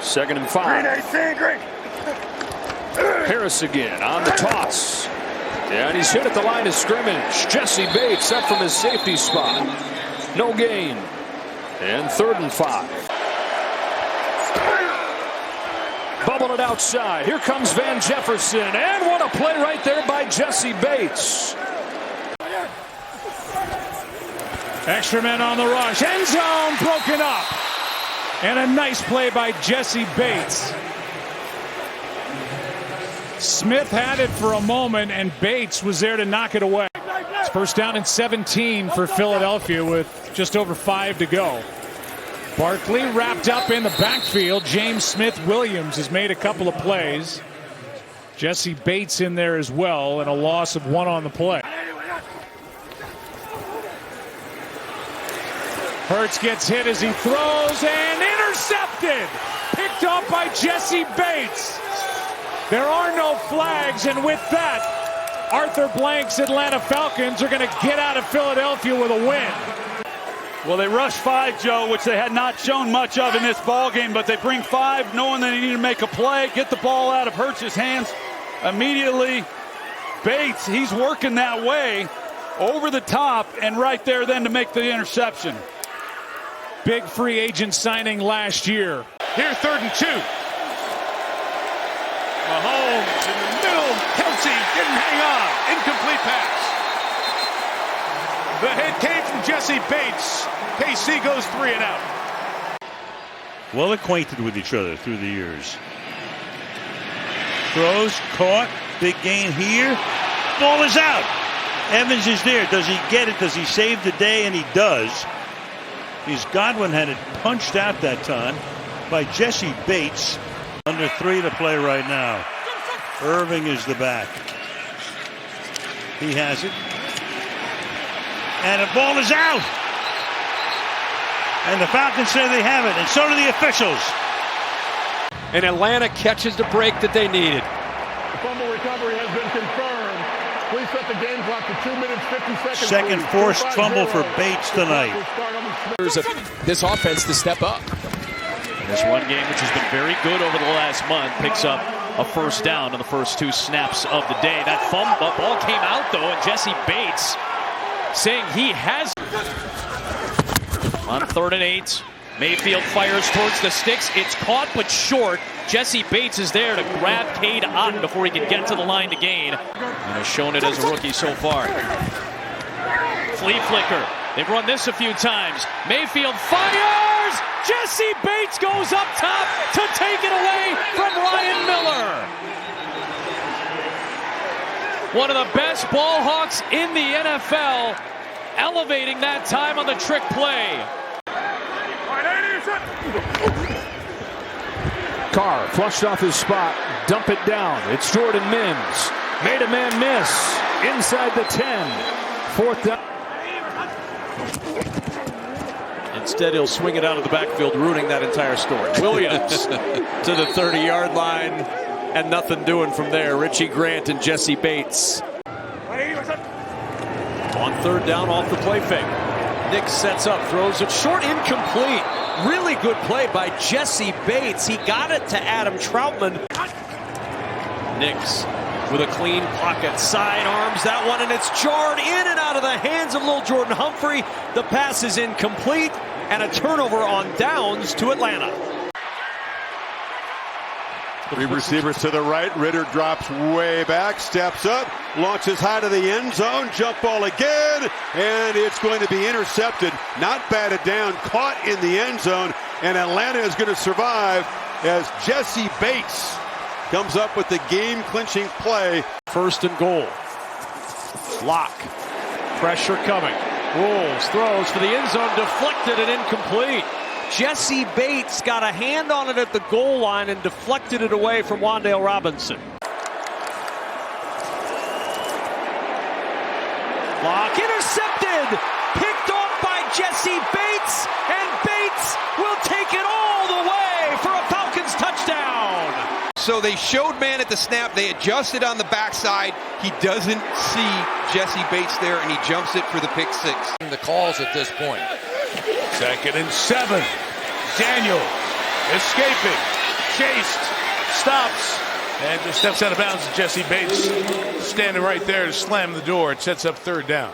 Second and 5. Harris again on the toss. And he's hit at the line of scrimmage. Jessie Bates up from his safety spot. No gain. And 3rd and 5. Bubbling it outside. Here comes Van Jefferson. And what a play right there by Jessie Bates. Extra men on the rush. End zone broken up. And a nice play by Jessie Bates. Smith had it for a moment, and Bates was there to knock it away. It's first down and 17 for Philadelphia with just over 5 to go. Barkley wrapped up in the backfield. James Smith-Williams has made a couple of plays. Jessie Bates in there as well, and a loss of 1 on the play. Hurts gets hit as he throws and intercepted. Picked up by Jessie Bates. There are no flags, and with that, Arthur Blank's Atlanta Falcons are going to get out of Philadelphia with a win. Well, they rushed 5, Joe, which they had not shown much of in this ball game, but they bring 5 knowing that they need to make a play, get the ball out of Hurts' hands immediately. Bates, he's working that way over the top and right there then to make the interception. Big free agent signing last year. Here, 3rd and 2. Mahomes in the middle. Kelsey didn't hang on. Incomplete pass. The hit came from Jessie Bates. KC goes 3 and out. Well acquainted with each other through the years. Throws, caught, big gain here. Ball is out. Evans is there. Does he get it? Does he save the day? And he does. Godwin had it punched out that time by Jessie Bates. Under 3 to play right now. Irving is the back. He has it. And the ball is out. And the Falcons say they have it, and so do the officials. And Atlanta catches the break that they needed. The fumble recovery has been confirmed. Please set the game clock to 2 minutes, 50 seconds. Second forced fumble for Bates tonight. There's this offense to step up. This one game, which has been very good over the last month, picks up a first down on the first 2 snaps of the day. That fumble ball came out, though, and Jessie Bates saying he has. On 3rd and 8, Mayfield fires towards the sticks. It's caught but short. Jessie Bates is there to grab Cade Otton before he can get to the line to gain. And has shown it as a rookie so far. Flea flicker. They've run this a few times. Mayfield fires! Jessie Bates goes up top to take it away from Ryan Miller. One of the best ball hawks in the NFL, elevating that time on the trick play. Carr flushed off his spot, dump it down. It's Jordan Mims. Made a man miss inside the 10. 4th down. Instead, he'll swing it out of the backfield, ruining that entire story. Williams to the 30-yard line, and nothing doing from there. Richie Grant and Jessie Bates. On 3rd down off the play fake. Nick sets up, throws it short, incomplete. Really good play by Jessie Bates. He got it to Adam Troutman. Nix with a clean pocket, sidearms that one, and it's jarred in and out of the hands of little Jordan Humphrey. The pass is incomplete, and a turnover on downs to Atlanta. 3 receivers to the right. Ritter drops way back, steps up, launches high to the end zone, jump ball again, and it's going to be intercepted, not batted down, caught in the end zone, and Atlanta is going to survive as Jessie Bates comes up with the game-clinching play. 1st and goal. Lock. Pressure coming. Rolls, throws for the end zone, deflected and incomplete. Jessie Bates got a hand on it at the goal line and deflected it away from Wan'Dale Robinson. Lock intercepted, picked off by Jessie Bates, and Bates will take it all the way for a Falcons touchdown. So they showed man at the snap, they adjusted on the backside. He doesn't see Jessie Bates there, and he jumps it for the pick 6. The calls at this point. 2nd and 7. Daniel escaping, chased, stops, and just steps out of bounds. Jessie Bates standing right there to slam the door. It sets up third down.